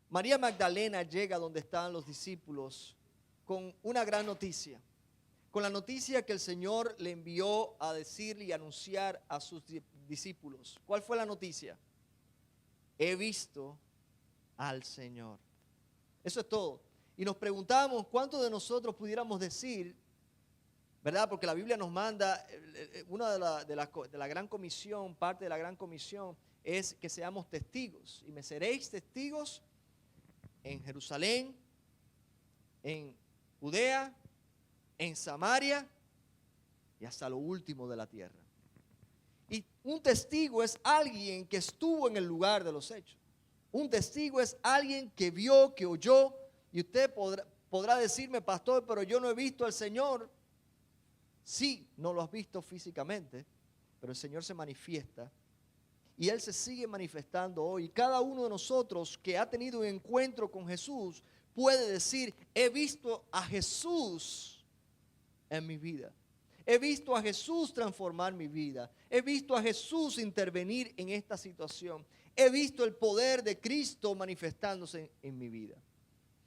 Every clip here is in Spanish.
María Magdalena llega donde estaban los discípulos con una gran noticia, con la noticia que el Señor le envió a decirle y anunciar a sus discípulos. ¿Cuál fue la noticia? He visto al Señor. Eso es todo. Y nos preguntamos cuántos de nosotros pudiéramos decir, ¿verdad? Porque la Biblia nos manda, una de la gran comisión, parte de la gran comisión es que seamos testigos. Y me seréis testigos en Jerusalén, en Judea, en Samaria y hasta lo último de la tierra. Y un testigo es alguien que estuvo en el lugar de los hechos. Un testigo es alguien que vio, que oyó. Y usted podrá decirme, pastor, pero yo no he visto al Señor. Sí, no lo has visto físicamente, pero el Señor se manifiesta. Y Él se sigue manifestando hoy. Cada uno de nosotros que ha tenido un encuentro con Jesús puede decir, he visto a Jesús en mi vida. He visto a Jesús transformar mi vida. He visto a Jesús intervenir en esta situación. He visto el poder de Cristo manifestándose en mi vida.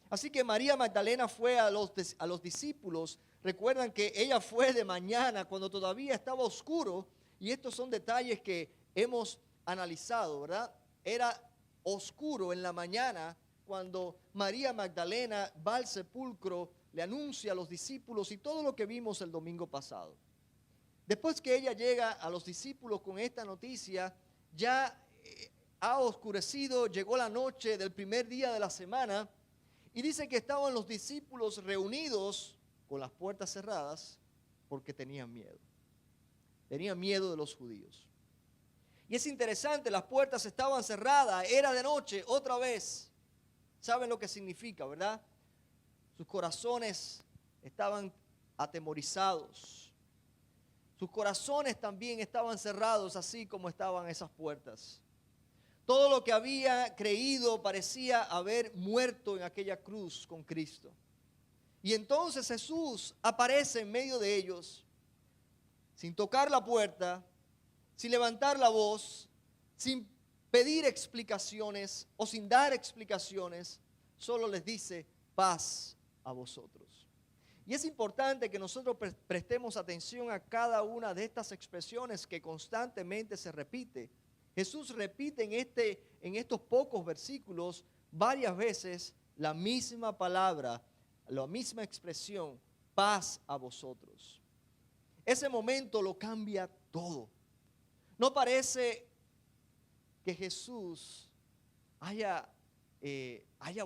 Así que María Magdalena fue a los discípulos. Recuerdan que ella fue de mañana cuando todavía estaba oscuro. Y estos son detalles que hemos analizado, ¿verdad? Era oscuro en la mañana cuando María Magdalena va al sepulcro, le anuncia a los discípulos y todo lo que vimos el domingo pasado. Después que ella llega a los discípulos con esta noticia, ya ha oscurecido, llegó la noche del primer día de la semana y dice que estaban los discípulos reunidos con las puertas cerradas porque tenían miedo. Tenían miedo de los judíos. Y es interesante, las puertas estaban cerradas, era de noche, otra vez. ¿Saben lo que significa, verdad? Sus corazones estaban atemorizados. Sus corazones también estaban cerrados, así como estaban esas puertas. Todo lo que había creído parecía haber muerto en aquella cruz con Cristo. Y entonces Jesús aparece en medio de ellos, sin tocar la puerta, sin levantar la voz, sin pedir explicaciones o sin dar explicaciones, solo les dice paz a vosotros. Y es importante que nosotros prestemos atención a cada una de estas expresiones que constantemente se repite. Jesús repite en estos pocos versículos varias veces la misma palabra, la misma expresión, paz a vosotros. Ese momento lo cambia todo. No parece que Jesús haya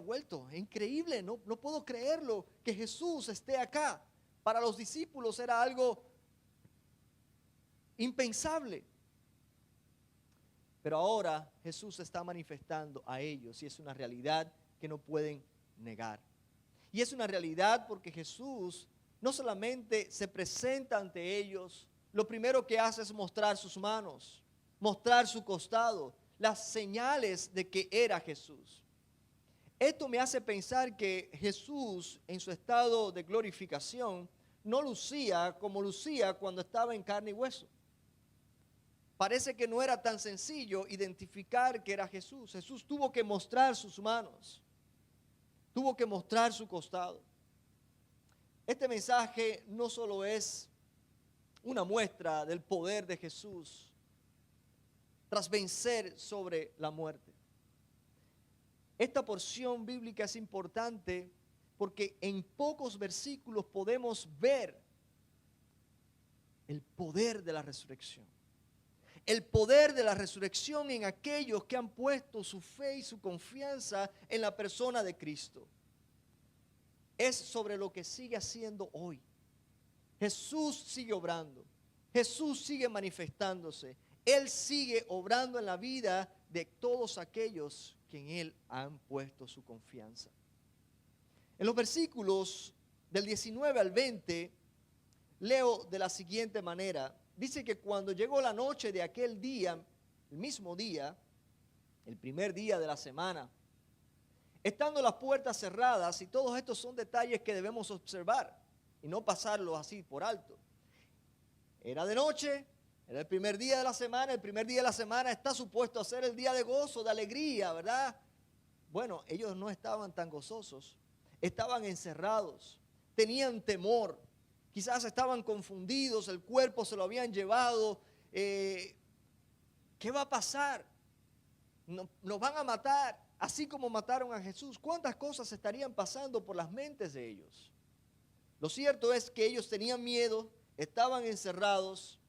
vuelto. Es increíble, no puedo creerlo que Jesús esté acá. Para los discípulos era algo impensable. Pero ahora Jesús se está manifestando a ellos y es una realidad que no pueden negar. Y es una realidad porque Jesús no solamente se presenta ante ellos, lo primero que hace es mostrar sus manos, mostrar su costado, las señales de que era Jesús. Esto me hace pensar que Jesús en su estado de glorificación no lucía como lucía cuando estaba en carne y hueso. Parece que no era tan sencillo identificar que era Jesús. Jesús tuvo que mostrar sus manos, tuvo que mostrar su costado. Este mensaje no solo es una muestra del poder de Jesús tras vencer sobre la muerte. Esta porción bíblica es importante porque en pocos versículos podemos ver el poder de la resurrección. El poder de la resurrección en aquellos que han puesto su fe y su confianza en la persona de Cristo. Es sobre lo que sigue haciendo hoy. Jesús sigue obrando. Jesús sigue manifestándose. Él sigue obrando en la vida de todos aquellos que en Él han puesto su confianza. En los versículos del 19 al 20, leo de la siguiente manera. Dice que cuando llegó la noche de aquel día, el mismo día, el primer día de la semana, estando las puertas cerradas, y todos estos son detalles que debemos observar y no pasarlos así por alto. Era de noche, era el primer día de la semana. El primer día de la semana está supuesto a ser el día de gozo, de alegría, ¿verdad? bueno, ellos no estaban tan gozosos, estaban encerrados, tenían temor, quizás estaban confundidos, el cuerpo se lo habían llevado. ¿Qué va a pasar? Nos van a matar, así como mataron a Jesús. ¿Cuántas cosas estarían pasando por las mentes de ellos? Lo cierto es que ellos tenían miedo, estaban encerrados,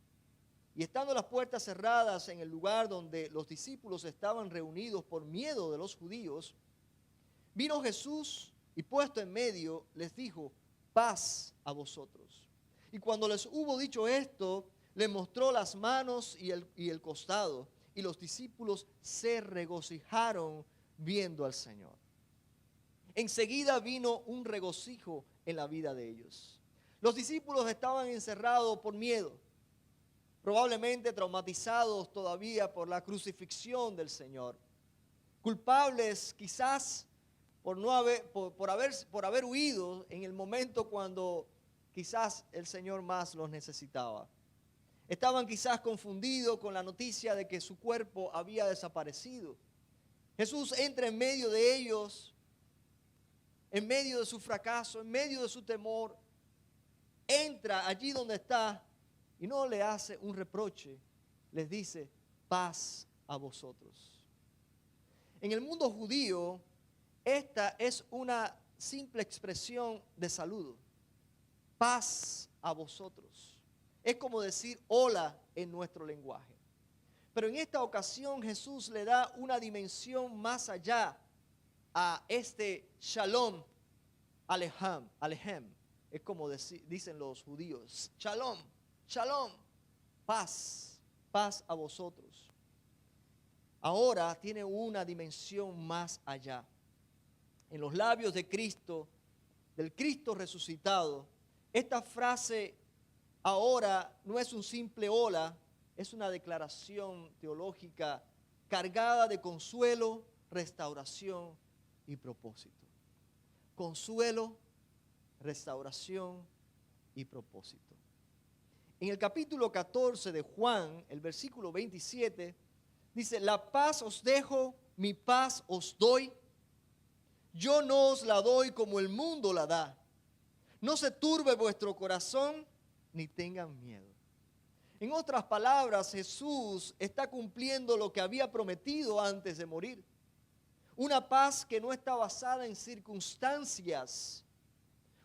y estando las puertas cerradas en el lugar donde los discípulos estaban reunidos por miedo de los judíos, vino Jesús y puesto en medio les dijo: paz a vosotros. Y cuando les hubo dicho esto, les mostró las manos y el costado, y los discípulos se regocijaron viendo al Señor. Enseguida vino un regocijo en la vida de ellos. Los discípulos estaban encerrados por miedo, probablemente traumatizados todavía por la crucifixión del Señor, culpables quizás por haber huido en el momento cuando quizás el Señor más los necesitaba. Estaban quizás confundidos con la noticia de que su cuerpo había desaparecido. Jesús entra en medio de ellos, en medio de su fracaso, en medio de su temor. Entra allí donde está y no le hace un reproche, les dice: paz a vosotros. En el mundo judío, esta es una simple expresión de saludo. Paz a vosotros. Es como decir hola en nuestro lenguaje. Pero en esta ocasión Jesús le da una dimensión más allá a este shalom, alejem. Es como dicen los judíos: shalom, shalom, paz, paz a vosotros. Ahora tiene una dimensión más allá. En los labios de Cristo, del Cristo resucitado, esta frase ahora no es un simple hola, es una declaración teológica cargada de consuelo, restauración y propósito. Consuelo, restauración y propósito. En el capítulo 14 de Juan, el versículo 27, dice: la paz os dejo, mi paz os doy. Yo no os la doy como el mundo la da. No se turbe vuestro corazón, ni tengan miedo. En otras palabras, Jesús está cumpliendo lo que había prometido antes de morir. Una paz que no está basada en circunstancias.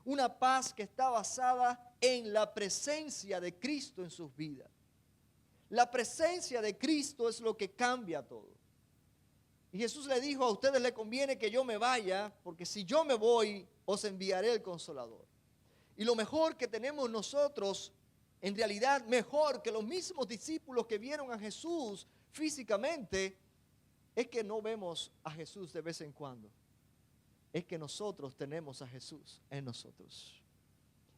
Una paz que está basada en la presencia de Cristo en sus vidas. La presencia de Cristo es lo que cambia todo. Y Jesús le dijo: a ustedes les conviene que yo me vaya, porque si yo me voy, os enviaré el Consolador. Y lo mejor que tenemos nosotros, en realidad mejor que los mismos discípulos que vieron a Jesús físicamente, es que no vemos a Jesús de vez en cuando. Es que nosotros tenemos a Jesús en nosotros.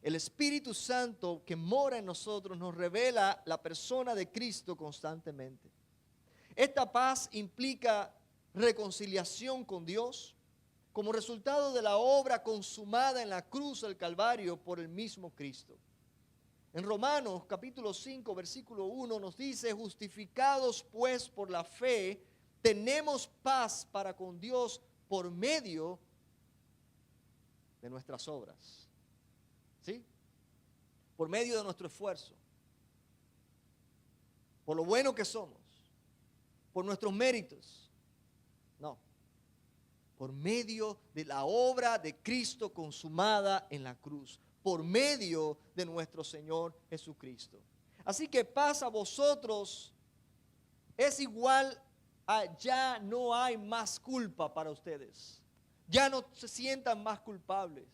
El Espíritu Santo que mora en nosotros nos revela la persona de Cristo constantemente. Esta paz implica reconciliación con Dios como resultado de la obra consumada en la cruz del Calvario por el mismo Cristo. En Romanos capítulo 5 versículo 1 nos dice: justificados pues por la fe, tenemos paz para con Dios por medio de nuestras obras. ¿Sí? Por medio de nuestro esfuerzo, por lo bueno que somos, por nuestros méritos. No, por medio de la obra de Cristo consumada en la cruz, por medio de nuestro Señor Jesucristo. Así que paz a vosotros es igual a ya no hay más culpa para ustedes. Ya no se sientan más culpables.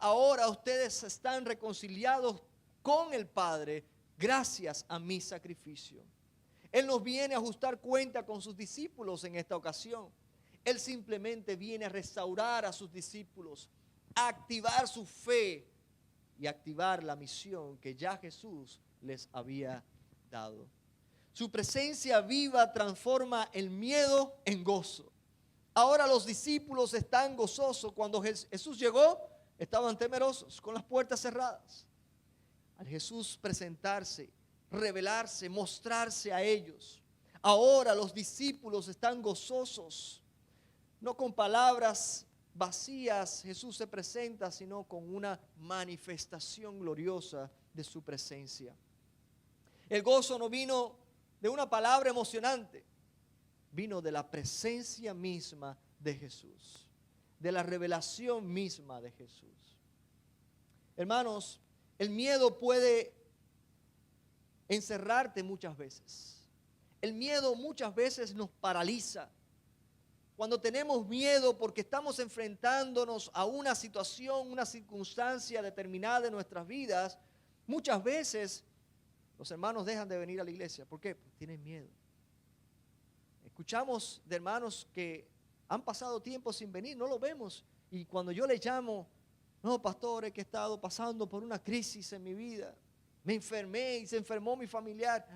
Ahora ustedes están reconciliados con el Padre gracias a mi sacrificio. Él nos viene a ajustar cuenta con sus discípulos en esta ocasión. Él simplemente viene a restaurar a sus discípulos, a activar su fe y activar la misión que ya Jesús les había dado. Su presencia viva transforma el miedo en gozo. Ahora los discípulos están gozosos. Cuando Jesús llegó, estaban temerosos, con las puertas cerradas. Al Jesús presentarse, revelarse, mostrarse a ellos, ahora los discípulos están gozosos. No con palabras vacías Jesús se presenta, sino con una manifestación gloriosa de su presencia. El gozo no vino de una palabra emocionante, vino de la presencia misma de Jesús, de la revelación misma de Jesús. Hermanos, el miedo puede encerrarte muchas veces. El miedo muchas veces nos paraliza. Cuando tenemos miedo porque estamos enfrentándonos a una situación, una circunstancia determinada en nuestras vidas, muchas veces los hermanos dejan de venir a la iglesia. ¿Por qué? Porque tienen miedo. Escuchamos de hermanos que han pasado tiempo sin venir, no lo vemos. Y cuando yo les llamo, no, pastor, es que he estado pasando por una crisis en mi vida. Me enfermé y se enfermó mi familiar.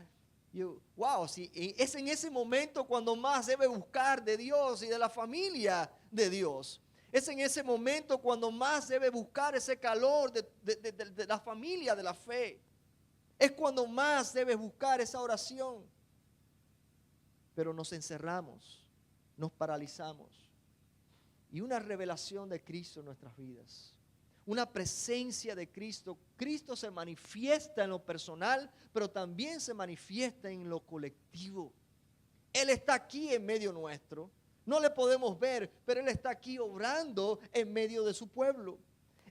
Yo, wow, sí, es en ese momento cuando más debe buscar de Dios y de la familia de Dios. Es en ese momento cuando más debe buscar ese calor de la familia de la fe. Es cuando más debe buscar esa oración. Pero nos encerramos, nos paralizamos. Y una revelación de Cristo en nuestras vidas. Una presencia de Cristo. Cristo se manifiesta en lo personal, pero también se manifiesta en lo colectivo. Él está aquí en medio nuestro. No le podemos ver, pero Él está aquí obrando en medio de su pueblo.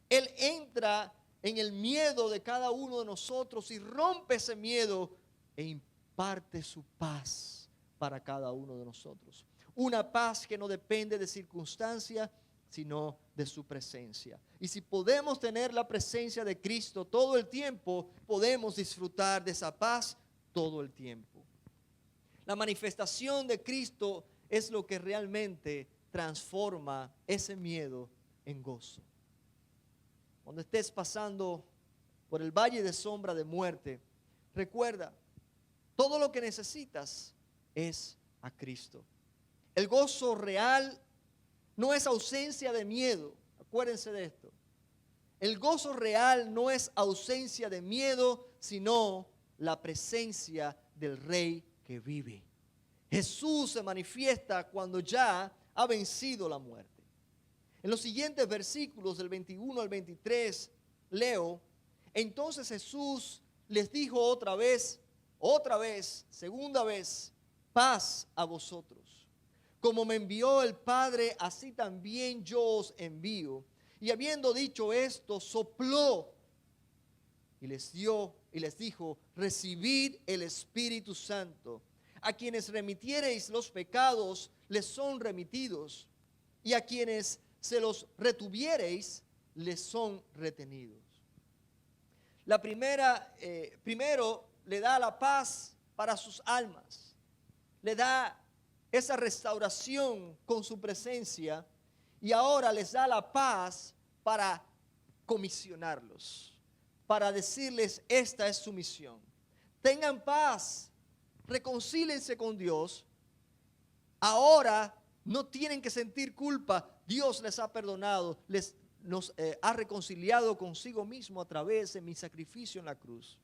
Él entra en el miedo de cada uno de nosotros y rompe ese miedo e imparte su paz para cada uno de nosotros. Una paz que no depende de circunstancias, sino de su presencia. Y si podemos tener la presencia de Cristo todo el tiempo, podemos disfrutar de esa paz todo el tiempo. La manifestación de Cristo es lo que realmente transforma ese miedo en gozo. Cuando estés pasando por el valle de sombra de muerte, recuerda, todo lo que necesitas es a Cristo. El gozo real no es ausencia de miedo. Acuérdense de esto. El gozo real no es ausencia de miedo, sino la presencia del Rey que vive. Jesús se manifiesta cuando ya ha vencido la muerte. En los siguientes versículos, del 21 al 23, leo: entonces Jesús les dijo otra vez, segunda vez: paz a vosotros. Como me envió el Padre, así también yo os envío. Y habiendo dicho esto, sopló y les dijo: recibid el Espíritu Santo. A quienes remitiereis los pecados, les son remitidos. Y a quienes se los retuviereis, les son retenidos. Primero le da la paz para sus almas. Le da esa restauración con su presencia, y ahora les da la paz para comisionarlos, para decirles: esta es su misión. Tengan paz, reconcílense con Dios. Ahora no tienen que sentir culpa. Dios les ha perdonado, nos ha reconciliado consigo mismo a través de mi sacrificio en la cruz.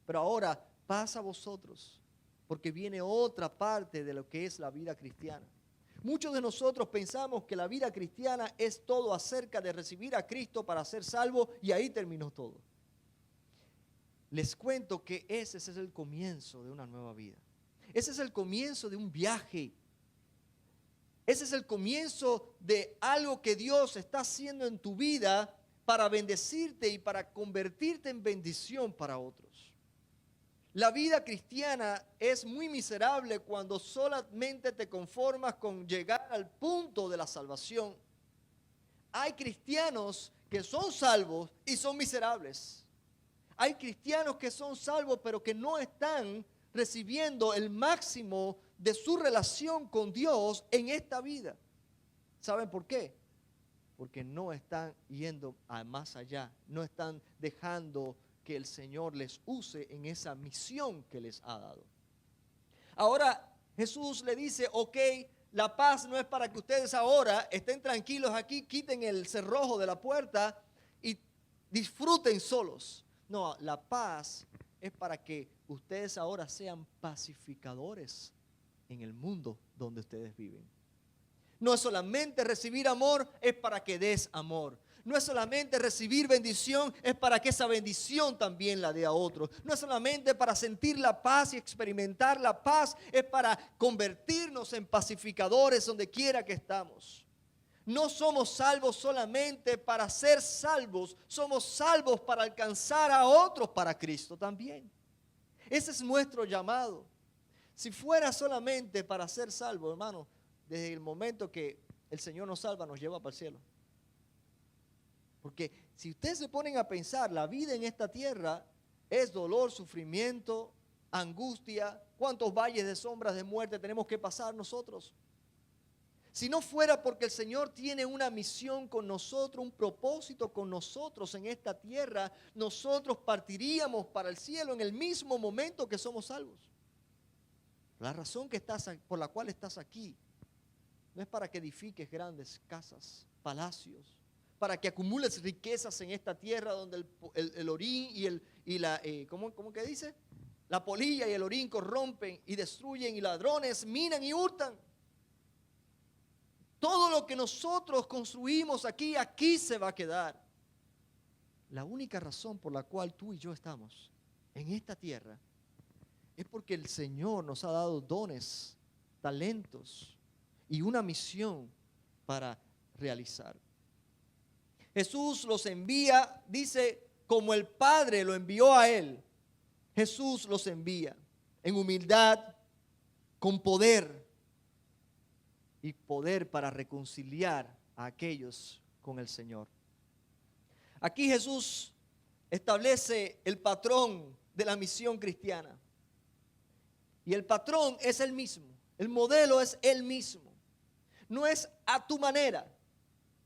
Pero ahora paz a vosotros, porque viene otra parte de lo que es la vida cristiana. Muchos de nosotros pensamos que la vida cristiana es todo acerca de recibir a Cristo para ser salvo, y ahí terminó todo. Les cuento que ese es el comienzo de una nueva vida. Ese es el comienzo de un viaje. Ese es el comienzo de algo que Dios está haciendo en tu vida para bendecirte y para convertirte en bendición para otros. La vida cristiana es muy miserable cuando solamente te conformas con llegar al punto de la salvación. Hay cristianos que son salvos y son miserables. Hay cristianos que son salvos pero que no están recibiendo el máximo de su relación con Dios en esta vida. ¿Saben por qué? Porque no están yendo a más allá, no están dejando que el Señor les use en esa misión que les ha dado. Ahora Jesús le dice: ok, la paz no es para que ustedes ahora estén tranquilos aquí, quiten el cerrojo de la puerta y disfruten solos. No, la paz es para que ustedes ahora sean pacificadores en el mundo donde ustedes viven. No es solamente recibir amor, es para que des amor. No es solamente recibir bendición, es para que esa bendición también la dé a otros. No es solamente para sentir la paz y experimentar la paz, es para convertirnos en pacificadores donde quiera que estamos. No somos salvos solamente para ser salvos, somos salvos para alcanzar a otros para Cristo también. Ese es nuestro llamado. Si fuera solamente para ser salvo, hermano, desde el momento que el Señor nos salva, nos lleva para el cielo. Porque si ustedes se ponen a pensar, la vida en esta tierra es dolor, sufrimiento, angustia. ¿Cuántos valles de sombras de muerte tenemos que pasar nosotros? Si no fuera porque el Señor tiene una misión con nosotros, un propósito con nosotros en esta tierra, nosotros partiríamos para el cielo en el mismo momento que somos salvos. La razón por la cual estás aquí no es para que edifiques grandes casas, palacios, para que acumules riquezas en esta tierra donde el orín ¿cómo que dice? La polilla y el orín corrompen y destruyen y ladrones minan y hurtan. Todo lo que nosotros construimos aquí se va a quedar. La única razón por la cual tú y yo estamos en esta tierra es porque el Señor nos ha dado dones, talentos y una misión para realizar. Jesús los envía, dice, como el Padre lo envió a Él. Jesús los envía en humildad, con poder y poder para reconciliar a aquellos con el Señor. Aquí Jesús establece el patrón de la misión cristiana. Y el patrón es el mismo, el modelo es el mismo. No es a tu manera.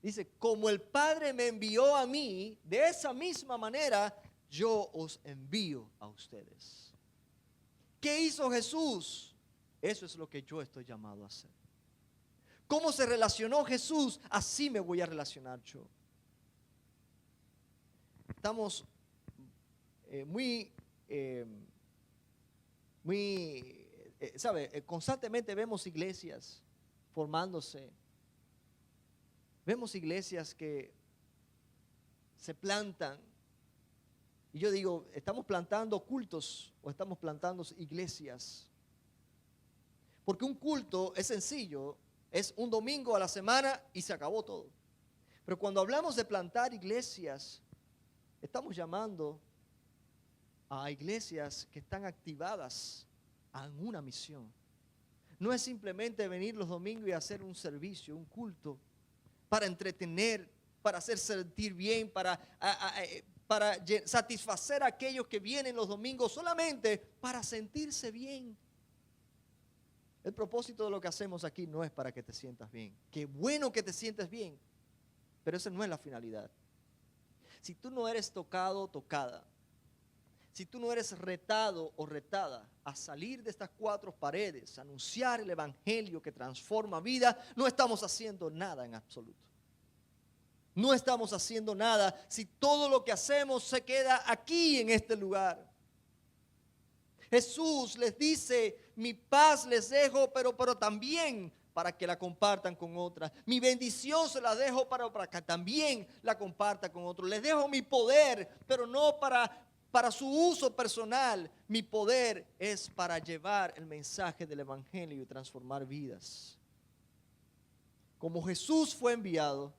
Dice, como el Padre me envió a mí, de esa misma manera yo os envío a ustedes. ¿Qué hizo Jesús? Eso es lo que yo estoy llamado a hacer. ¿Cómo se relacionó Jesús? Así me voy a relacionar yo. Estamos constantemente vemos iglesias formándose. Vemos iglesias que se plantan. Y yo digo, ¿estamos plantando cultos o estamos plantando iglesias? Porque un culto es sencillo, es un domingo a la semana y se acabó todo. Pero cuando hablamos de plantar iglesias, estamos llamando a iglesias que están activadas en una misión. No es simplemente venir los domingos y hacer un servicio, un culto, para entretener, para hacer sentir bien, para satisfacer a aquellos que vienen los domingos solamente para sentirse bien. El propósito de lo que hacemos aquí no es para que te sientas bien. Qué bueno que te sientes bien, pero esa no es la finalidad. Si tú no eres tocado o tocada, si tú no eres retado o retada a salir de estas cuatro paredes, a anunciar el evangelio que transforma vida, no estamos haciendo nada en absoluto. No estamos haciendo nada si todo lo que hacemos se queda aquí en este lugar. Jesús les dice, mi paz les dejo, pero también para que la compartan con otras. Mi bendición se la dejo para que también la comparta con otros. Les dejo mi poder, pero no para su uso personal. Mi poder es para llevar el mensaje del evangelio y transformar vidas. Como Jesús fue enviado,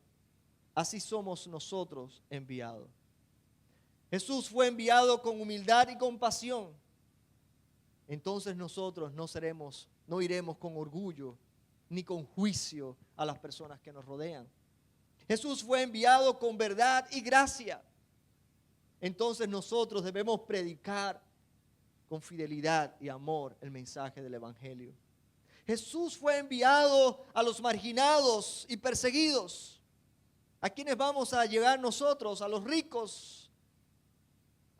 así somos nosotros enviados. Jesús fue enviado con humildad y compasión. Entonces nosotros no iremos con orgullo ni con juicio a las personas que nos rodean. Jesús fue enviado con verdad y gracia. Entonces nosotros debemos predicar con fidelidad y amor el mensaje del evangelio. Jesús fue enviado a los marginados y perseguidos. ¿A quiénes vamos a llegar nosotros? A los ricos,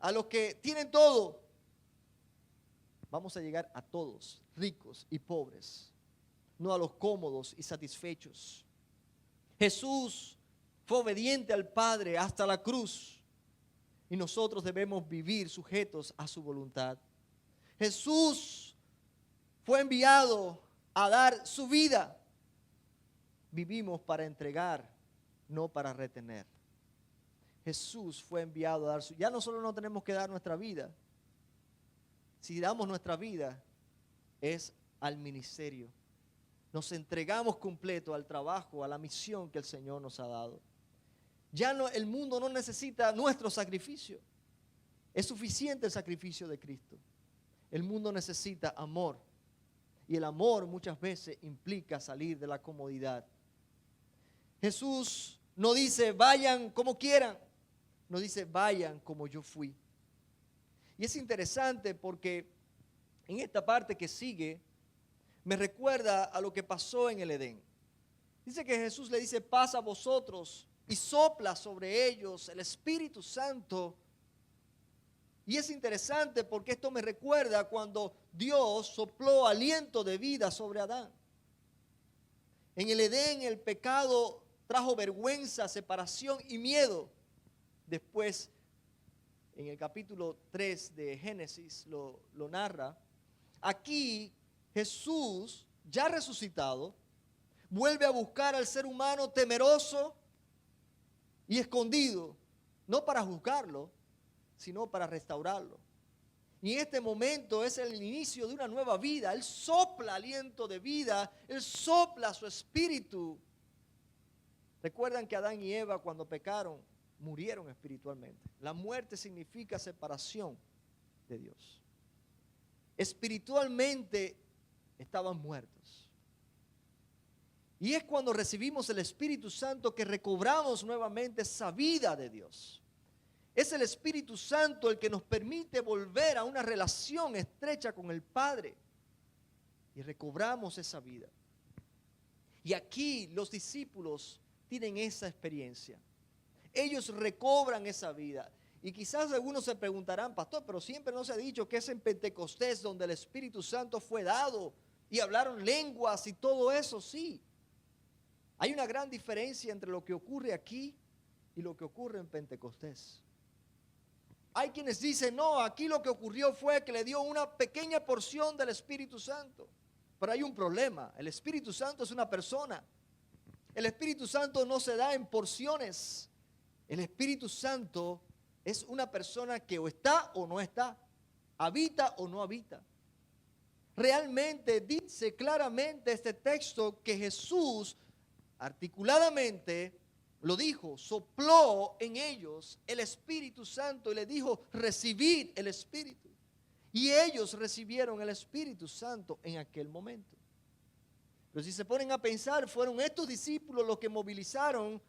a los que tienen todo. Vamos a llegar a todos, ricos y pobres, no a los cómodos y satisfechos. Jesús fue obediente al Padre hasta la cruz y nosotros debemos vivir sujetos a su voluntad. Jesús fue enviado a dar su vida vivimos para entregar, no para retener. Jesús fue enviado a dar su... Ya nosotros no tenemos que dar nuestra vida. Si damos nuestra vida, es al ministerio. Nos entregamos completo al trabajo, a la misión que el Señor nos ha dado. Ya no, el mundo no necesita nuestro sacrificio. Es suficiente el sacrificio de Cristo. El mundo necesita amor. Y el amor muchas veces implica salir de la comodidad. Jesús no dice vayan como quieran. No dice vayan como yo fui. Y es interesante porque en esta parte que sigue me recuerda a lo que pasó en el Edén. Dice que Jesús le dice pasa a vosotros y sopla sobre ellos el Espíritu Santo. Y es interesante porque esto me recuerda cuando Dios sopló aliento de vida sobre Adán. En el Edén el pecado trajo vergüenza, separación y miedo. Después, en el capítulo 3 de Génesis lo narra. Aquí Jesús, ya resucitado, vuelve a buscar al ser humano temeroso y escondido, no para juzgarlo, sino para restaurarlo. Y en este momento es el inicio de una nueva vida. Él sopla aliento de vida, Él sopla su espíritu. Recuerdan que Adán y Eva cuando pecaron, murieron espiritualmente. La muerte significa separación de Dios. Espiritualmente estaban muertos. Y es cuando recibimos el Espíritu Santo que recobramos nuevamente esa vida de Dios. Es el Espíritu Santo el que nos permite volver a una relación estrecha con el Padre. Y recobramos esa vida. Y aquí los discípulos tienen esa experiencia. Ellos recobran esa vida. Y quizás algunos se preguntarán, pastor, pero siempre nos ha dicho que es en Pentecostés donde el Espíritu Santo fue dado y hablaron lenguas y todo eso, sí. Hay una gran diferencia entre lo que ocurre aquí y lo que ocurre en Pentecostés. Hay quienes dicen, no, aquí lo que ocurrió fue que le dio una pequeña porción del Espíritu Santo. Pero hay un problema, el Espíritu Santo es una persona. El Espíritu Santo no se da en porciones. El Espíritu Santo es una persona que o está o no está, habita o no habita. Realmente dice claramente este texto que Jesús articuladamente lo dijo, sopló en ellos el Espíritu Santo y le dijo, recibid el Espíritu. Y ellos recibieron el Espíritu Santo en aquel momento. Pero si se ponen a pensar, fueron estos discípulos los que movilizaron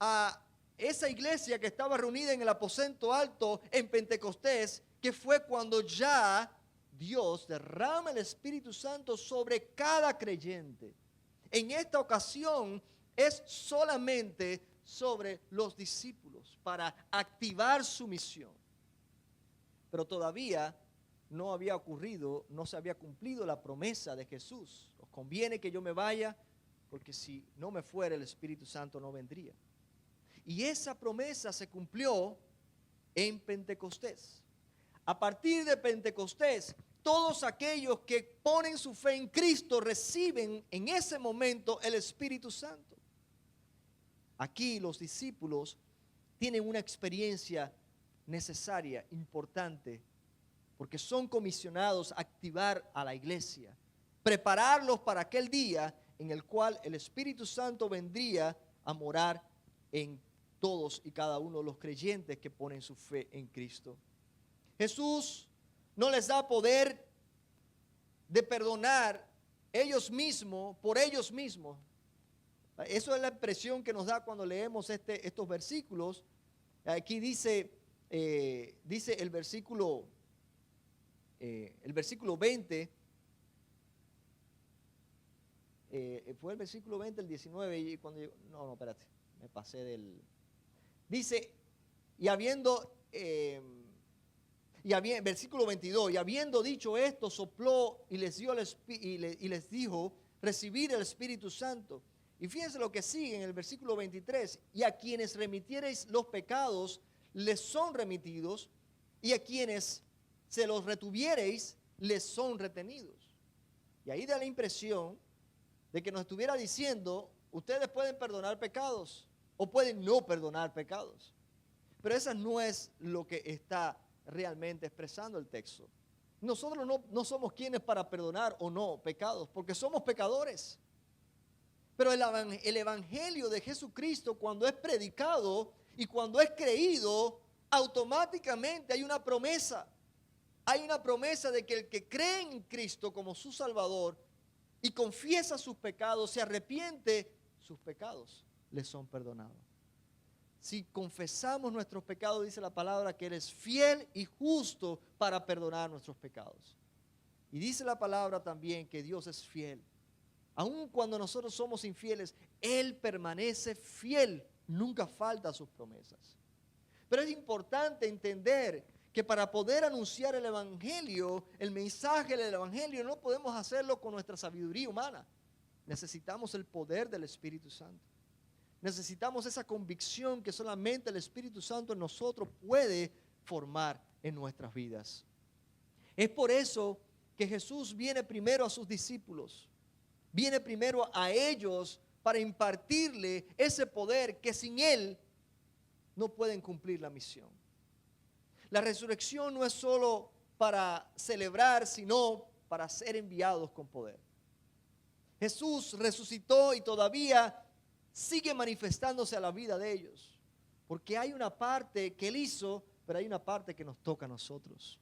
a esa iglesia que estaba reunida en el aposento alto en Pentecostés, que fue cuando ya Dios derrama el Espíritu Santo sobre cada creyente. En esta ocasión es solamente sobre los discípulos para activar su misión. Pero todavía no había ocurrido, no se había cumplido la promesa de Jesús. Os conviene que yo me vaya, porque si no me fuera el Espíritu Santo no vendría. Y esa promesa se cumplió en Pentecostés. A partir de Pentecostés, todos aquellos que ponen su fe en Cristo reciben en ese momento el Espíritu Santo. Aquí los discípulos tienen una experiencia necesaria, importante, porque son comisionados a activar a la iglesia, prepararlos para aquel día en el cual el Espíritu Santo vendría a morar en todos y cada uno de los creyentes que ponen su fe en Cristo. Jesús no les da poder de perdonar ellos mismos, por ellos mismos. Eso es la impresión que nos da cuando leemos estos versículos. Aquí dice el versículo 20, fue el versículo 20, el 19, y cuando yo, no, espérate, me pasé del... Dice, versículo 22, y habiendo dicho esto, sopló y les dio y les dijo, recibid el Espíritu Santo. Y fíjense lo que sigue en el versículo 23, y a quienes remitiereis los pecados, les son remitidos, y a quienes se los retuviereis, les son retenidos. Y ahí da la impresión de que nos estuviera diciendo, ustedes pueden perdonar pecados o pueden no perdonar pecados. Pero eso no es lo que está realmente expresando el texto. Nosotros no somos quienes para perdonar o no pecados, porque somos pecadores. Pero el evangelio de Jesucristo, cuando es predicado y cuando es creído, automáticamente hay una promesa. Hay una promesa de que el que cree en Cristo como su Salvador y confiesa sus pecados, se arrepiente, sus pecados le son perdonados. Si confesamos nuestros pecados, dice la palabra que Él es fiel y justo para perdonar nuestros pecados. Y dice la palabra también que Dios es fiel. Aun cuando nosotros somos infieles, Él permanece fiel, nunca falta a sus promesas. Pero es importante entender que para poder anunciar el evangelio, el mensaje del evangelio, no podemos hacerlo con nuestra sabiduría humana. Necesitamos el poder del Espíritu Santo. Necesitamos esa convicción que solamente el Espíritu Santo en nosotros puede formar en nuestras vidas. Es por eso que Jesús viene primero a sus discípulos. Viene primero a ellos para impartirle ese poder que sin Él no pueden cumplir la misión. La resurrección no es solo para celebrar, sino para ser enviados con poder. Jesús resucitó y todavía sigue manifestándose a la vida de ellos. Porque hay una parte que Él hizo, pero hay una parte que nos toca a nosotros.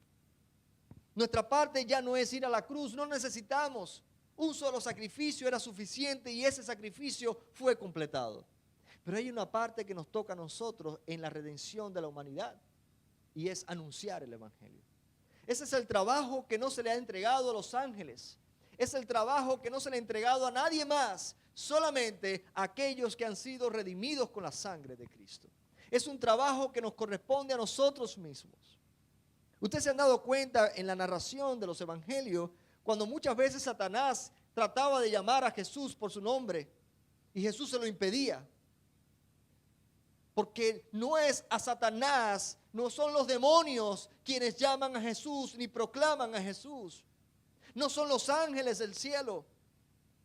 Nuestra parte ya no es ir a la cruz, no necesitamos. Un solo sacrificio era suficiente y ese sacrificio fue completado. Pero hay una parte que nos toca a nosotros en la redención de la humanidad y es anunciar el evangelio. Ese es el trabajo que no se le ha entregado a los ángeles. Es el trabajo que no se le ha entregado a nadie más, solamente a aquellos que han sido redimidos con la sangre de Cristo. Es un trabajo que nos corresponde a nosotros mismos. Ustedes se han dado cuenta en la narración de los evangelios cuando muchas veces Satanás trataba de llamar a Jesús por su nombre y Jesús se lo impedía. Porque no es a Satanás, no son los demonios quienes llaman a Jesús ni proclaman a Jesús. No son los ángeles del cielo.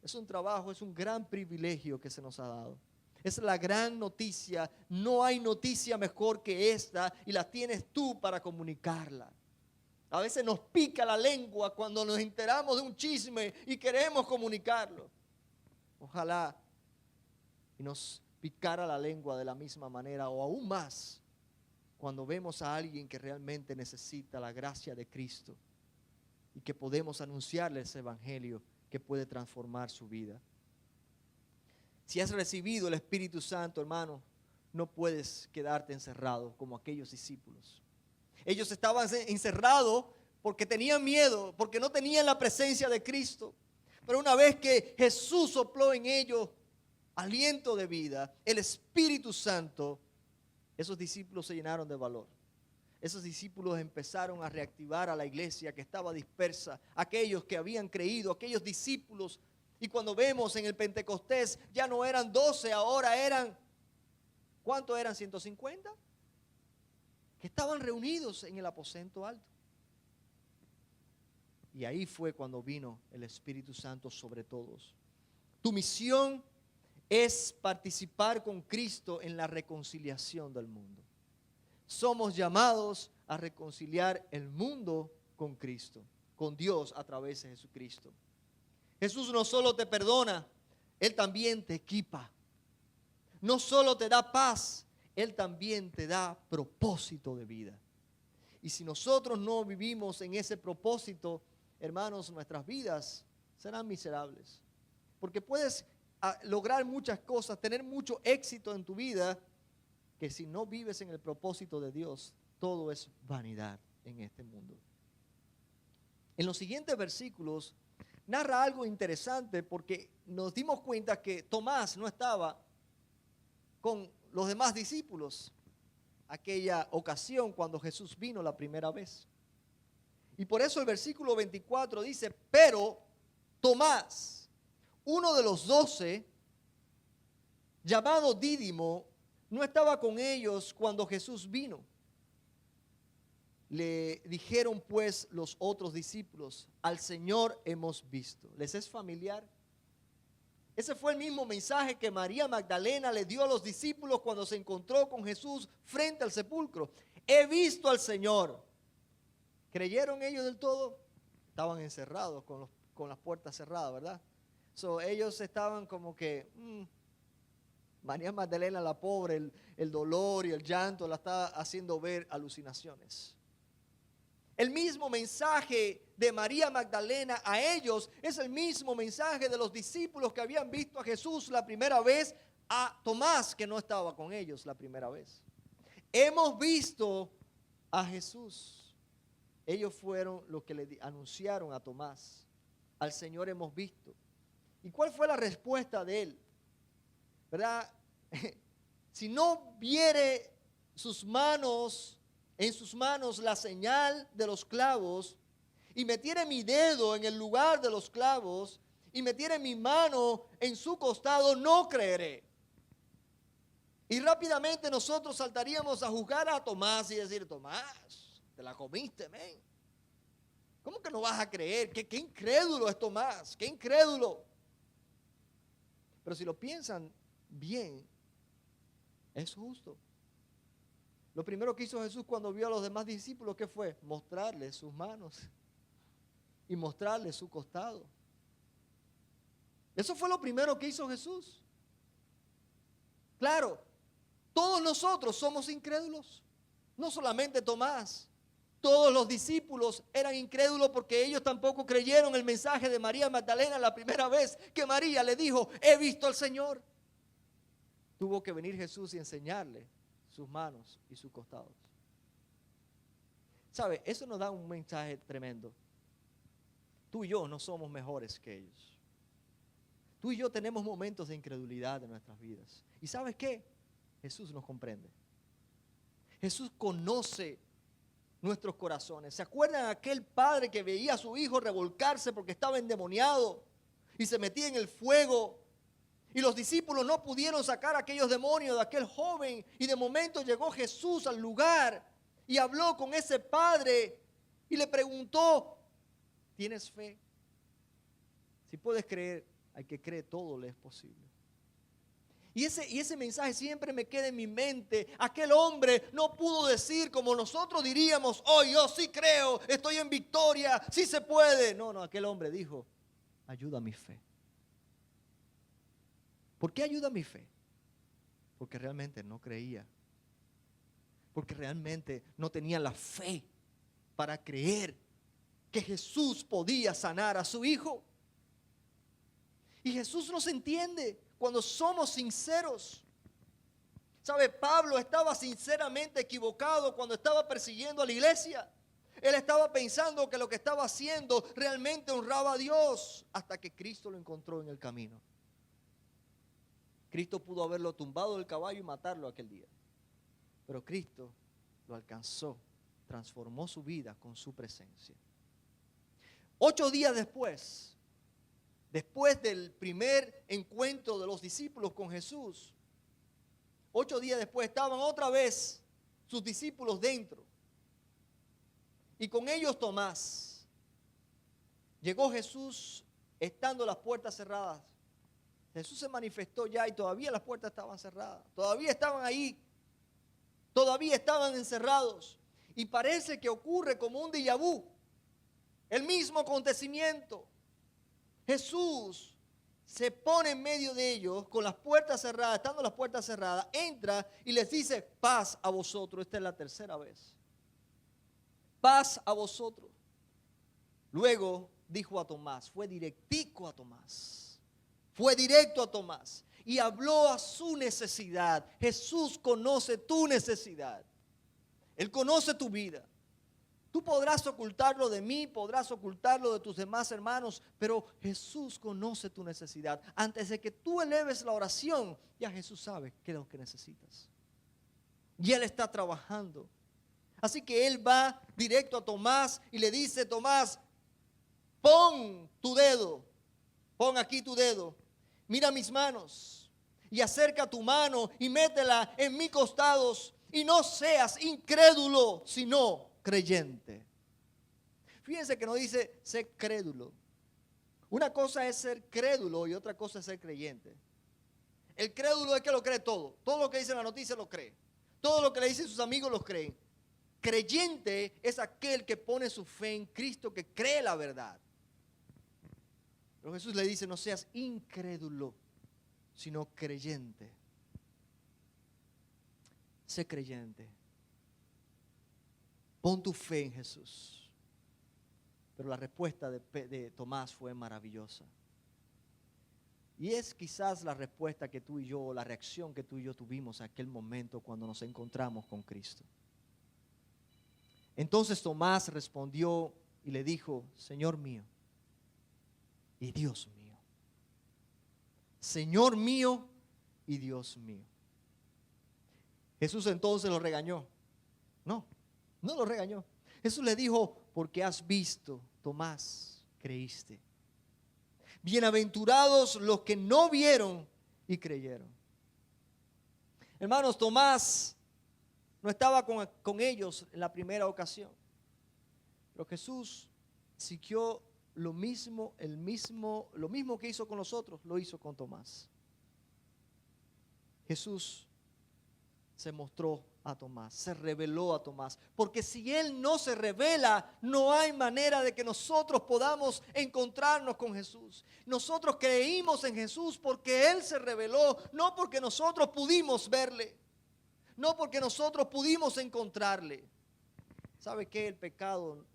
Es un trabajo, es un gran privilegio que se nos ha dado. Es la gran noticia. No hay noticia mejor que esta y la tienes tú para comunicarla. A veces nos pica la lengua cuando nos enteramos de un chisme y queremos comunicarlo. Ojalá y nos picara la lengua de la misma manera o aún más cuando vemos a alguien que realmente necesita la gracia de Cristo y que podemos anunciarle ese evangelio que puede transformar su vida. Si has recibido el Espíritu Santo, hermano, no puedes quedarte encerrado como aquellos discípulos. Ellos estaban encerrados porque tenían miedo, porque no tenían la presencia de Cristo. Pero una vez que Jesús sopló en ellos aliento de vida, el Espíritu Santo, esos discípulos se llenaron de valor. Esos discípulos empezaron a reactivar a la iglesia que estaba dispersa, aquellos que habían creído, aquellos discípulos. Y cuando vemos en el Pentecostés, ya no eran 12, ahora eran, ¿cuántos eran? 150. Que estaban reunidos en el aposento alto. Y ahí fue cuando vino el Espíritu Santo sobre todos. Tu misión es participar con Cristo en la reconciliación del mundo. Somos llamados a reconciliar el mundo con Cristo, con Dios a través de Jesucristo. Jesús no solo te perdona, Él también te equipa. No solo te da paz, Él también te da propósito de vida. Y si nosotros no vivimos en ese propósito, hermanos, nuestras vidas serán miserables. Porque puedes lograr muchas cosas, tener mucho éxito en tu vida, que si no vives en el propósito de Dios, todo es vanidad en este mundo. En los siguientes versículos narra algo interesante porque nos dimos cuenta que Tomás no estaba con los demás discípulos aquella ocasión cuando Jesús vino la primera vez. Y por eso el versículo 24 dice, pero Tomás, uno de los 12, llamado Dídimo, no estaba con ellos cuando Jesús vino. Le dijeron pues los otros discípulos, al Señor hemos visto. ¿Les es familiar? Ese fue el mismo mensaje que María Magdalena le dio a los discípulos cuando se encontró con Jesús frente al sepulcro. He visto al Señor. ¿Creyeron ellos del todo? Estaban encerrados con las puertas cerradas, ¿verdad? Ellos estaban como que, María Magdalena, la pobre, el dolor y el llanto la está haciendo ver alucinaciones. El mismo mensaje de María Magdalena a ellos es el mismo mensaje de los discípulos que habían visto a Jesús la primera vez, a Tomás, que no estaba con ellos la primera vez. Hemos visto a Jesús. Ellos fueron los que le anunciaron a Tomás: al Señor hemos visto. ¿Y cuál fue la respuesta de él? ¿Verdad? Si no viere en sus manos la señal de los clavos, y metiere mi dedo en el lugar de los clavos, y metiere mi mano en su costado, no creeré. Y rápidamente nosotros saltaríamos a juzgar a Tomás y decir: Tomás, te la comiste, men. ¿Cómo que no vas a creer? ¿Qué incrédulo es Tomás? ¡Qué incrédulo! Pero si lo piensan bien, es justo. Lo primero que hizo Jesús cuando vio a los demás discípulos, ¿qué fue? Mostrarles sus manos y mostrarles su costado. Eso fue lo primero que hizo Jesús. Claro, todos nosotros somos incrédulos, no solamente Tomás. Todos los discípulos eran incrédulos porque ellos tampoco creyeron el mensaje de María Magdalena la primera vez que María le dijo: he visto al Señor. Tuvo que venir Jesús y enseñarle sus manos y sus costados. ¿Sabe? Eso nos da un mensaje tremendo. Tú y yo no somos mejores que ellos. Tú y yo tenemos momentos de incredulidad en nuestras vidas. ¿Y sabes qué? Jesús nos comprende. Jesús conoce nuestros corazones. ¿Se acuerdan de aquel padre que veía a su hijo revolcarse porque estaba endemoniado y se metía en el fuego? Y los discípulos no pudieron sacar a aquellos demonios de aquel joven. Y de momento llegó Jesús al lugar y habló con ese padre y le preguntó: ¿tienes fe? Si puedes creer, al que cree todo le es posible. Y ese mensaje siempre me queda en mi mente. Aquel hombre no pudo decir como nosotros diríamos: oh, yo sí creo, estoy en victoria, sí se puede. No, aquel hombre dijo: ayuda a mi fe. ¿Por qué ayuda a mi fe? Porque realmente no creía. Porque realmente no tenía la fe para creer que Jesús podía sanar a su hijo. Y Jesús nos entiende cuando somos sinceros. ¿Sabe? Pablo estaba sinceramente equivocado cuando estaba persiguiendo a la iglesia. Él estaba pensando que lo que estaba haciendo realmente honraba a Dios, hasta que Cristo lo encontró en el camino. Cristo pudo haberlo tumbado del caballo y matarlo aquel día. Pero Cristo lo alcanzó, transformó su vida con su presencia. 8 días después del primer encuentro de los discípulos con Jesús, 8 días después estaban otra vez sus discípulos dentro. Y con ellos Tomás. Llegó Jesús estando las puertas cerradas. Jesús se manifestó ya y todavía las puertas estaban cerradas. Todavía estaban ahí. Todavía estaban encerrados. Y parece que ocurre como un déjà vu. El mismo acontecimiento. Jesús se pone en medio de ellos con las puertas cerradas, estando las puertas cerradas, entra y les dice: paz a vosotros. Esta es la tercera vez. Paz a vosotros. Luego dijo a Tomás, fue directico a Tomás. Fue directo a Tomás y habló a su necesidad. Jesús conoce tu necesidad. Él conoce tu vida. Tú podrás ocultarlo de mí, podrás ocultarlo de tus demás hermanos, pero Jesús conoce tu necesidad. Antes de que tú eleves la oración, ya Jesús sabe qué es lo que necesitas. Y Él está trabajando. Así que Él va directo a Tomás y le dice: Tomás, pon tu dedo, pon aquí tu dedo. Mira mis manos y acerca tu mano y métela en mis costados y no seas incrédulo, sino creyente. Fíjense que no dice sé crédulo Una cosa es ser crédulo y otra cosa es ser creyente. El crédulo es que lo cree todo. Todo lo que dice la noticia lo cree. Todo lo que le dicen sus amigos lo creen. Creyente es aquel que pone su fe en Cristo, que cree la verdad. Pero Jesús le dice, no seas incrédulo, sino creyente. Sé creyente. Pon tu fe en Jesús. Pero la respuesta de Tomás fue maravillosa. Y es quizás la respuesta que tú y yo, la reacción que tú y yo tuvimos en aquel momento cuando nos encontramos con Cristo. Entonces Tomás respondió y le dijo, Señor mío y Dios mío. Señor mío y Dios mío. Jesús entonces lo regañó. No lo regañó. Jesús le dijo, porque has visto, Tomás, creíste. Bienaventurados los que no vieron y creyeron. Hermanos, Tomás no estaba con ellos en la primera ocasión. Pero Jesús siguió lo mismo que hizo con nosotros, lo hizo con Tomás. Jesús se mostró a Tomás, se reveló a Tomás, porque si Él no se revela, no hay manera de que nosotros podamos encontrarnos con Jesús. Nosotros creímos en Jesús porque Él se reveló, no porque nosotros pudimos verle, no porque nosotros pudimos encontrarle. ¿Sabe qué? El pecado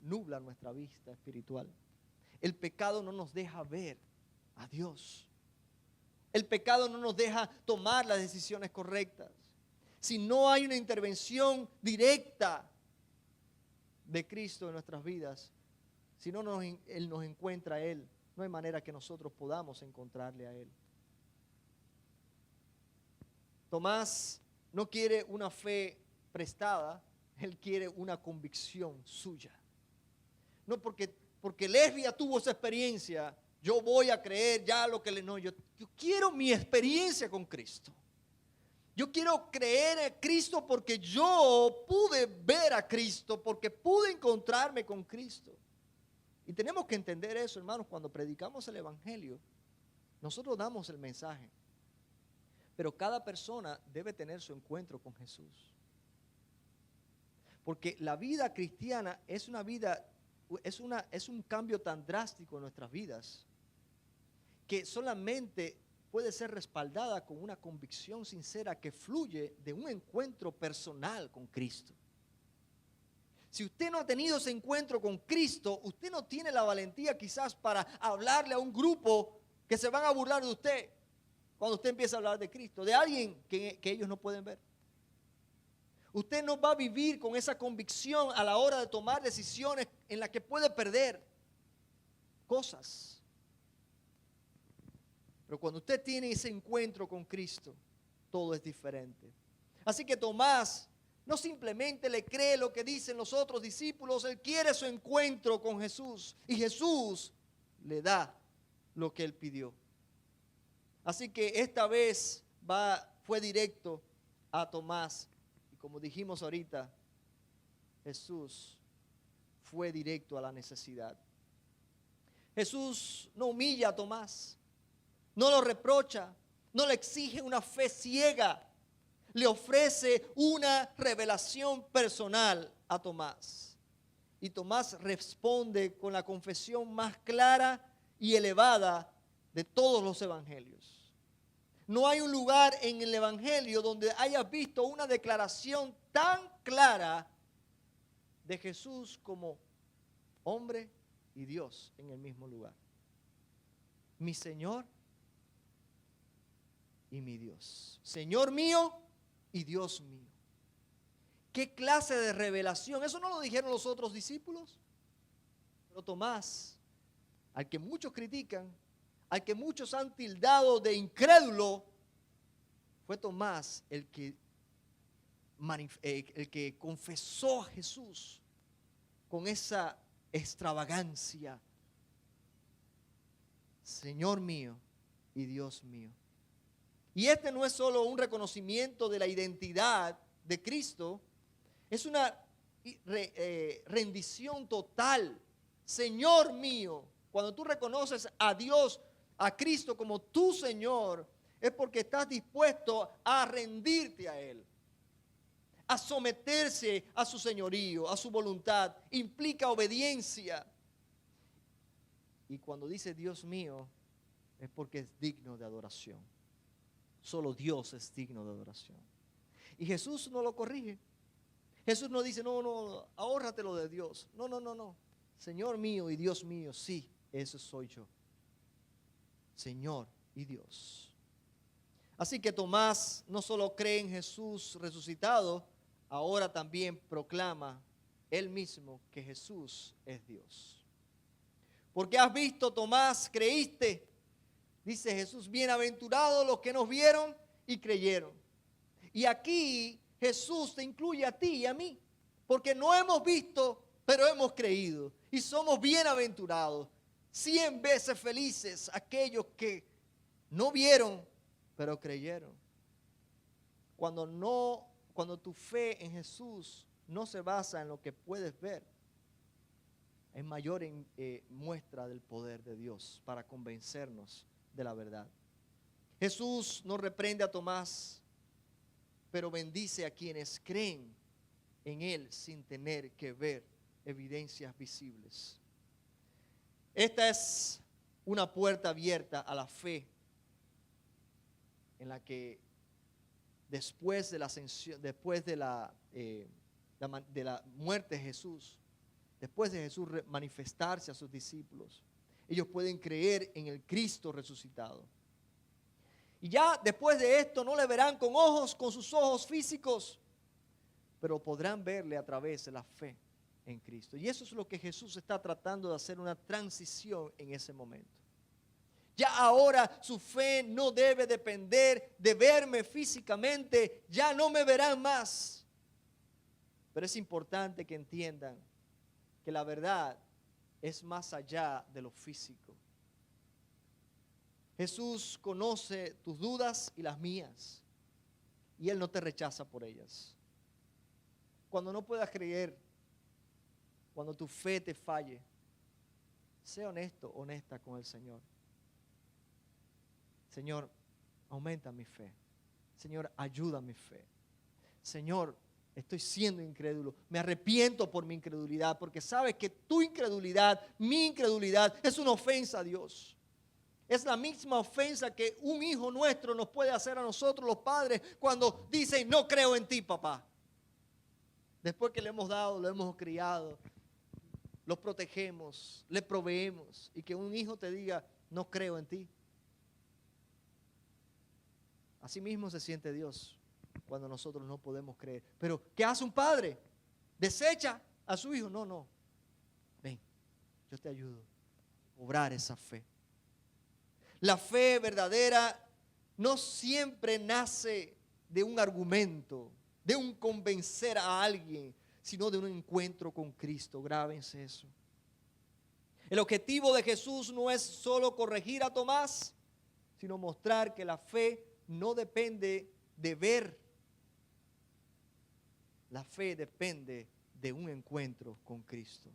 nubla nuestra vista espiritual. El pecado no nos deja ver a Dios. El pecado no nos deja tomar las decisiones correctas. Si no hay una intervención directa de Cristo en nuestras vidas, si no Él nos encuentra a Él, no hay manera que nosotros podamos encontrarle a Él. Tomás no quiere una fe prestada, él quiere una convicción suya. No porque Lesbia tuvo esa experiencia, yo voy a creer ya lo que le... No, yo quiero mi experiencia con Cristo. Yo quiero creer en Cristo porque yo pude ver a Cristo, porque pude encontrarme con Cristo. Y tenemos que entender eso, hermanos, cuando predicamos el Evangelio, nosotros damos el mensaje. Pero cada persona debe tener su encuentro con Jesús. Porque la vida cristiana es un cambio tan drástico en nuestras vidas que solamente puede ser respaldada con una convicción sincera que fluye de un encuentro personal con Cristo. Si usted no ha tenido ese encuentro con Cristo, usted no tiene la valentía quizás para hablarle a un grupo que se van a burlar de usted cuando usted empieza a hablar de Cristo, de alguien que ellos no pueden ver. Usted no va a vivir con esa convicción a la hora de tomar decisiones en las que puede perder cosas. Pero cuando usted tiene ese encuentro con Cristo, todo es diferente. Así que Tomás no simplemente le cree lo que dicen los otros discípulos, él quiere su encuentro con Jesús y Jesús le da lo que él pidió. Así que esta vez fue directo a Tomás. Y como dijimos ahorita, Jesús fue directo a la necesidad. Jesús no humilla a Tomás, no lo reprocha, no le exige una fe ciega. Le ofrece una revelación personal a Tomás. Y Tomás responde con la confesión más clara y elevada de todos los evangelios. No hay un lugar en el evangelio donde hayas visto una declaración tan clara de Jesús como hombre y Dios en el mismo lugar. Mi Señor y mi Dios. Señor mío y Dios mío. ¿Qué clase de revelación? Eso no lo dijeron los otros discípulos. Pero Tomás, al que muchos critican, al que muchos han tildado de incrédulo, fue Tomás el que confesó a Jesús con esa extravagancia. Señor mío y Dios mío. Y este no es solo un reconocimiento de la identidad de Cristo, es una rendición total. Señor mío, Cuando tú reconoces a Dios, a Cristo como tu Señor, es porque estás dispuesto a rendirte a Él, a someterse a su señorío, a su voluntad. Implica obediencia. Y cuando dice Dios mío, es porque es digno de adoración. Solo Dios es digno de adoración. Y Jesús no lo corrige. Jesús no dice, no, ahórratelo de Dios. No. Señor mío y Dios mío, sí, eso soy yo. Señor y Dios. Así que Tomás no solo cree en Jesús resucitado, ahora también proclama él mismo que Jesús es Dios. Porque has visto, Tomás, creíste. Dice Jesús, bienaventurados los que nos vieron y creyeron. Y aquí Jesús te incluye a ti y a mí, porque no hemos visto, pero hemos creído. Y somos bienaventurados, 100 veces felices aquellos que no vieron, pero creyeron. Cuando tu fe en Jesús no se basa en lo que puedes ver, es mayor muestra del poder de Dios para convencernos de la verdad. Jesús no reprende a Tomás, pero bendice a quienes creen en Él sin tener que ver evidencias visibles. Esta es una puerta abierta a la fe en la que después de la ascensión, después de la muerte de Jesús, después de Jesús manifestarse a sus discípulos, ellos pueden creer en el Cristo resucitado. Y ya después de esto no le verán con sus ojos físicos, pero podrán verle a través de la fe en Cristo. Y eso es lo que Jesús está tratando de hacer, una transición en ese momento. Ya ahora su fe no debe depender de verme físicamente, ya no me verán más. Pero es importante que entiendan que la verdad es más allá de lo físico. Jesús conoce tus dudas y las mías, y Él no te rechaza por ellas. Cuando no puedas creer, cuando tu fe te falle, sé honesto, honesta con el Señor. Señor, aumenta mi fe. Señor, ayuda mi fe. Señor, estoy siendo incrédulo. Me arrepiento por mi incredulidad, porque sabes que tu incredulidad, mi incredulidad, es una ofensa a Dios. Es la misma ofensa que un hijo nuestro nos puede hacer a nosotros los padres cuando dicen, no creo en ti, papá. Después que le hemos dado, lo hemos criado, los protegemos, le proveemos, y que un hijo te diga, no creo en ti. Así mismo se siente Dios cuando nosotros no podemos creer. Pero ¿qué hace un padre? ¿Desecha a su hijo? No. Ven, yo te ayudo a obrar esa fe. La fe verdadera no siempre nace de un argumento, de un convencer a alguien, sino de un encuentro con Cristo. Grábense eso. El objetivo de Jesús no es solo corregir a Tomás, sino mostrar que la fe no depende de ver. La fe depende de un encuentro con Cristo,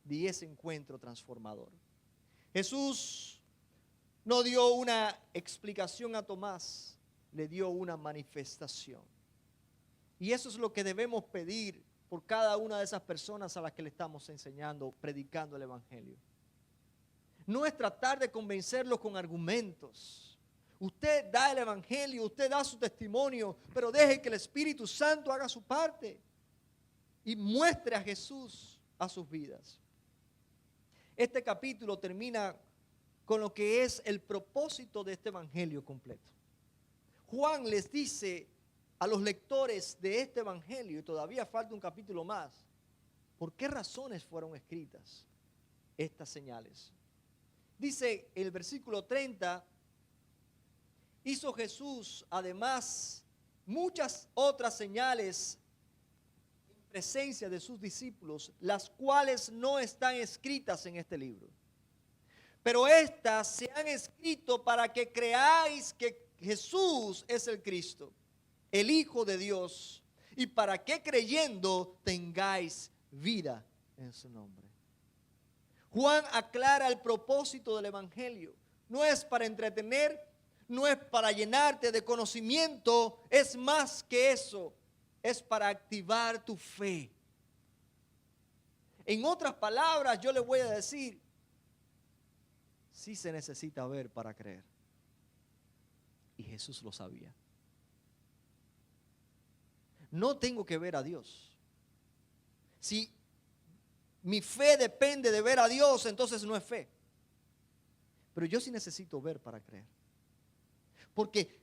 de ese encuentro transformador. Jesús no dio una explicación a Tomás, le dio una manifestación. Y eso es lo que debemos pedir por cada una de esas personas a las que le estamos enseñando, predicando el Evangelio. No es tratar de convencerlos con argumentos. Usted da el Evangelio, usted da su testimonio, pero deje que el Espíritu Santo haga su parte y muestre a Jesús a sus vidas. Este capítulo termina con lo que es el propósito de este Evangelio completo. Juan les dice a los lectores de este Evangelio, y todavía falta un capítulo más, ¿por qué razones fueron escritas estas señales? Dice el versículo 30, hizo Jesús además muchas otras señales en presencia de sus discípulos, las cuales no están escritas en este libro. Pero estas se han escrito para que creáis que Jesús es el Cristo, el Hijo de Dios, y para que creyendo tengáis vida en su nombre. Juan aclara el propósito del Evangelio. No es para entretener, no es para llenarte de conocimiento, es más que eso, es para activar tu fe. En otras palabras, yo le voy a decir, sí se necesita ver para creer. Y Jesús lo sabía. No tengo que ver a Dios. Si mi fe depende de ver a Dios, entonces no es fe. Pero yo sí necesito ver para creer. Porque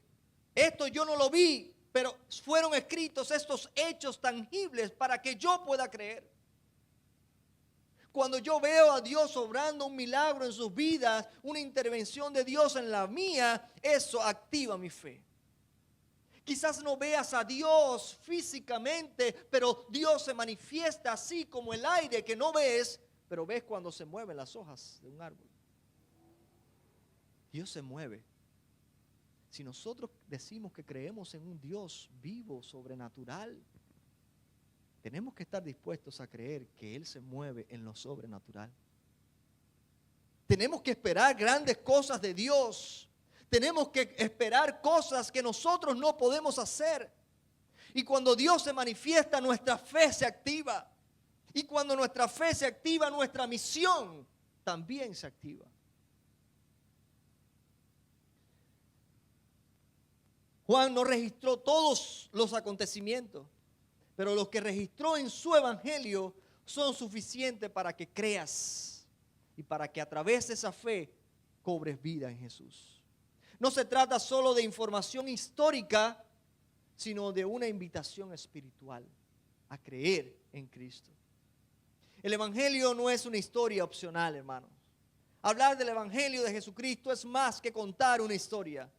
esto yo no lo vi, pero fueron escritos estos hechos tangibles para que yo pueda creer. Cuando yo veo a Dios obrando un milagro en sus vidas, una intervención de Dios en la mía, eso activa mi fe. Quizás no veas a Dios físicamente, pero Dios se manifiesta así como el aire que no ves, pero ves cuando se mueven las hojas de un árbol. Dios se mueve. Si nosotros decimos que creemos en un Dios vivo, sobrenatural, tenemos que estar dispuestos a creer que Él se mueve en lo sobrenatural. Tenemos que esperar grandes cosas de Dios. Tenemos que esperar cosas que nosotros no podemos hacer. Y cuando Dios se manifiesta, nuestra fe se activa. Y cuando nuestra fe se activa, nuestra misión también se activa. Juan no registró todos los acontecimientos, pero los que registró en su evangelio son suficientes para que creas y para que a través de esa fe cobres vida en Jesús. No se trata solo de información histórica, sino de una invitación espiritual a creer en Cristo. El evangelio no es una historia opcional, hermanos. Hablar del evangelio de Jesucristo es más que contar una historia.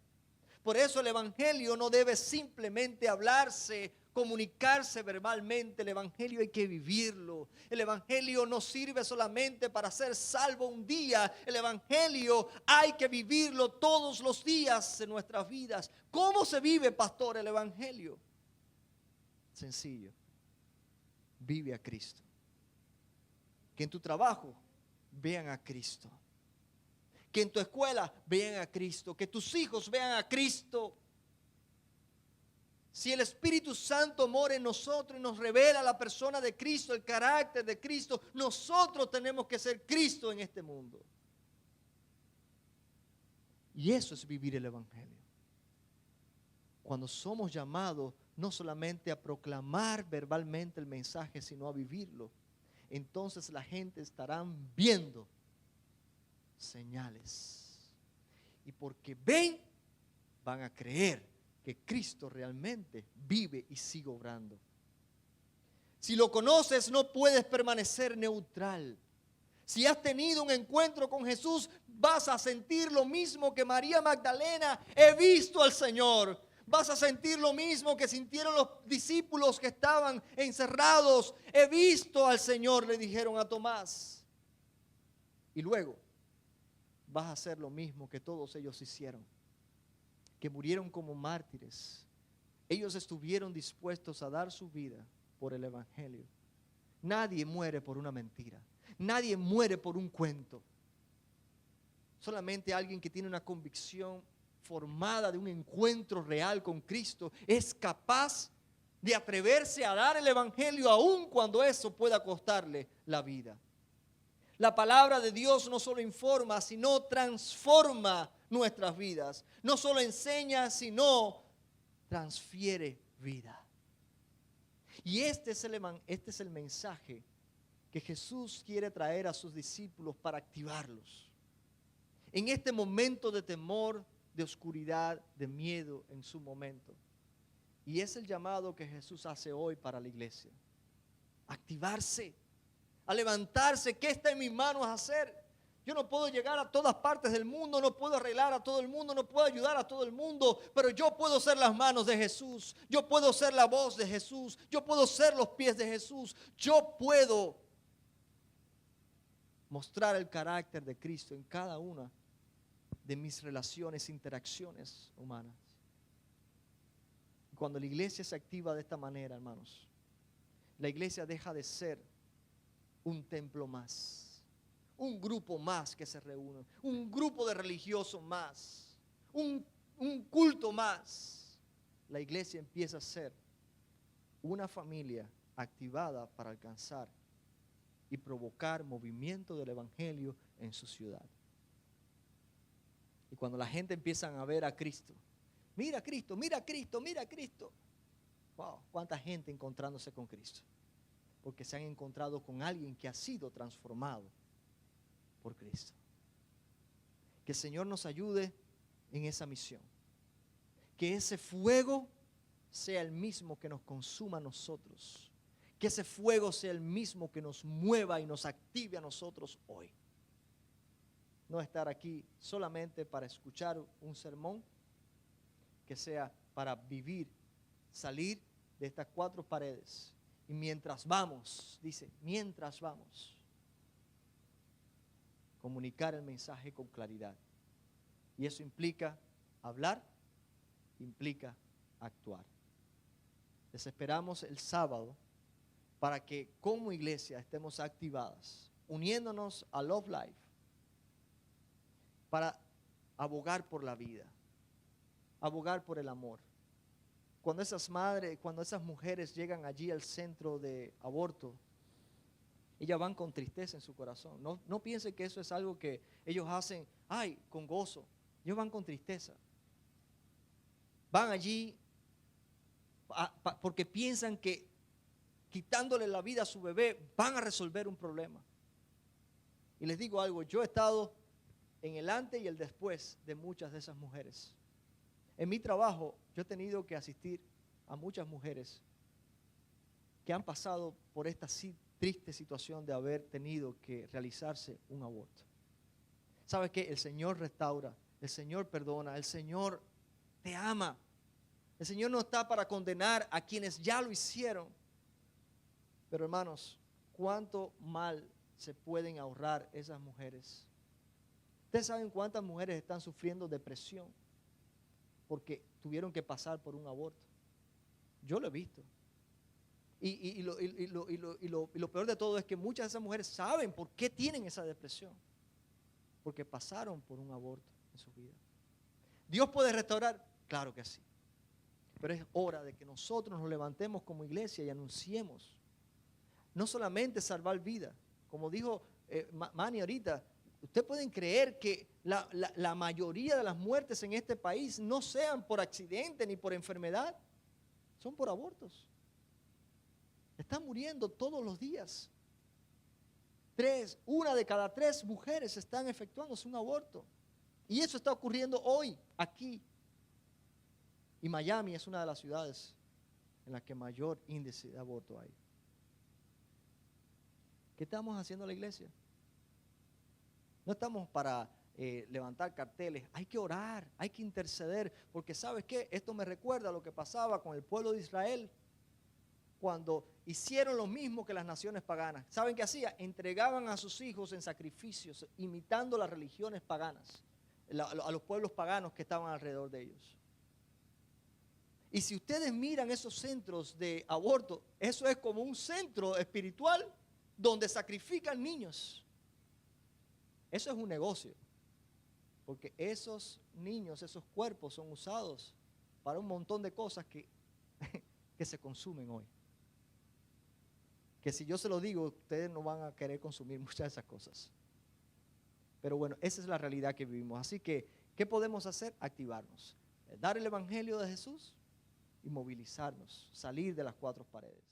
Por eso el evangelio no debe simplemente hablarse, comunicarse verbalmente. El evangelio hay que vivirlo. El evangelio no sirve solamente para ser salvo un día. El evangelio hay que vivirlo todos los días de nuestras vidas. ¿Cómo se vive, pastor, el evangelio? Sencillo. Vive a Cristo. Que en tu trabajo vean a Cristo. Que en tu escuela vean a Cristo. Que tus hijos vean a Cristo. Si el Espíritu Santo mora en nosotros y nos revela la persona de Cristo, el carácter de Cristo, nosotros tenemos que ser Cristo en este mundo. Y eso es vivir el evangelio. Cuando somos llamados no solamente a proclamar verbalmente el mensaje, sino a vivirlo, entonces la gente estará viendo señales. Y porque ven, van a creer que Cristo realmente vive y sigue obrando. Si lo conoces, no puedes permanecer neutral. Si has tenido un encuentro con Jesús, vas a sentir lo mismo que María Magdalena. He visto al Señor. Vas a sentir lo mismo que sintieron los discípulos que estaban encerrados. He visto al Señor, le dijeron a Tomás. Y luego vas a hacer lo mismo que todos ellos hicieron, que murieron como mártires. Ellos estuvieron dispuestos a dar su vida por el evangelio. Nadie muere por una mentira. Nadie muere por un cuento. Solamente alguien que tiene una convicción formada de un encuentro real con Cristo es capaz de atreverse a dar el evangelio aun cuando eso pueda costarle la vida. La palabra de Dios no solo informa, sino transforma nuestras vidas. No solo enseña, sino transfiere vida. Y este es el mensaje que Jesús quiere traer a sus discípulos para activarlos. En este momento de temor, de oscuridad, de miedo en su momento. Y es el llamado que Jesús hace hoy para la iglesia. Activarse. A levantarse. ¿Qué está en mis manos hacer? Yo no puedo llegar a todas partes del mundo, no puedo arreglar a todo el mundo, no puedo ayudar a todo el mundo, pero yo puedo ser las manos de Jesús, yo puedo ser la voz de Jesús, yo puedo ser los pies de Jesús, yo puedo mostrar el carácter de Cristo en cada una de mis relaciones, interacciones humanas. Cuando la iglesia se activa de esta manera, hermanos, la iglesia deja de ser un templo más, un grupo más que se reúne, un grupo de religiosos más, un culto más. La iglesia empieza a ser una familia activada para alcanzar y provocar movimiento del evangelio en su ciudad. Y cuando la gente empieza a ver a Cristo, mira a Cristo, mira a Cristo, mira a Cristo. Wow, cuánta gente encontrándose con Cristo. Porque se han encontrado con alguien que ha sido transformado por Cristo. Que el Señor nos ayude en esa misión. Que ese fuego sea el mismo que nos consuma a nosotros. Que ese fuego sea el mismo que nos mueva y nos active a nosotros hoy. No estar aquí solamente para escuchar un sermón, que sea para vivir, salir de estas 4 paredes. Y mientras vamos, dice, mientras vamos, comunicar el mensaje con claridad. Y eso implica hablar, implica actuar. Les esperamos el sábado para que como iglesia estemos activadas, uniéndonos a Love Life, para abogar por la vida, abogar por el amor. Cuando esas mujeres llegan allí al centro de aborto, ellas van con tristeza en su corazón. No piensen que eso es algo que ellos hacen, con gozo. Ellos van con tristeza. Van allí porque piensan que quitándole la vida a su bebé van a resolver un problema. Y les digo algo, yo he estado en el antes y el después de muchas de esas mujeres. En mi trabajo yo he tenido que asistir a muchas mujeres que han pasado por esta triste situación de haber tenido que realizarse un aborto. ¿Sabes qué? El Señor restaura, el Señor perdona, el Señor te ama. El Señor no está para condenar a quienes ya lo hicieron. Pero hermanos, ¿cuánto mal se pueden ahorrar esas mujeres? Ustedes saben cuántas mujeres están sufriendo depresión porque tuvieron que pasar por un aborto. Yo lo he visto. Y lo peor de todo es que muchas de esas mujeres saben por qué tienen esa depresión. Porque pasaron por un aborto en su vida. ¿Dios puede restaurar? Claro que sí. Pero es hora de que nosotros nos levantemos como iglesia y anunciemos. No solamente salvar vida. Como dijo Manny ahorita, ustedes pueden creer que la mayoría de las muertes en este país no sean por accidente ni por enfermedad. Son por abortos. Están muriendo todos los días. 1 de cada 3 mujeres están efectuándose un aborto. Y eso está ocurriendo hoy, aquí. Y Miami es una de las ciudades en las que mayor índice de aborto hay. ¿Qué estamos haciendo en la iglesia? No estamos para levantar carteles. Hay que orar, hay que interceder. Porque ¿sabes qué? Esto me recuerda a lo que pasaba con el pueblo de Israel cuando hicieron lo mismo que las naciones paganas. ¿Saben qué hacía? Entregaban a sus hijos en sacrificios, imitando las religiones paganas, a los pueblos paganos que estaban alrededor de ellos. Y si ustedes miran esos centros de aborto, eso es como un centro espiritual donde sacrifican niños. Eso es un negocio, porque esos niños, esos cuerpos son usados para un montón de cosas que se consumen hoy. Que si yo se lo digo, ustedes no van a querer consumir muchas de esas cosas. Pero bueno, esa es la realidad que vivimos. Así que, ¿qué podemos hacer? Activarnos. Dar el evangelio de Jesús y movilizarnos, salir de las 4 paredes.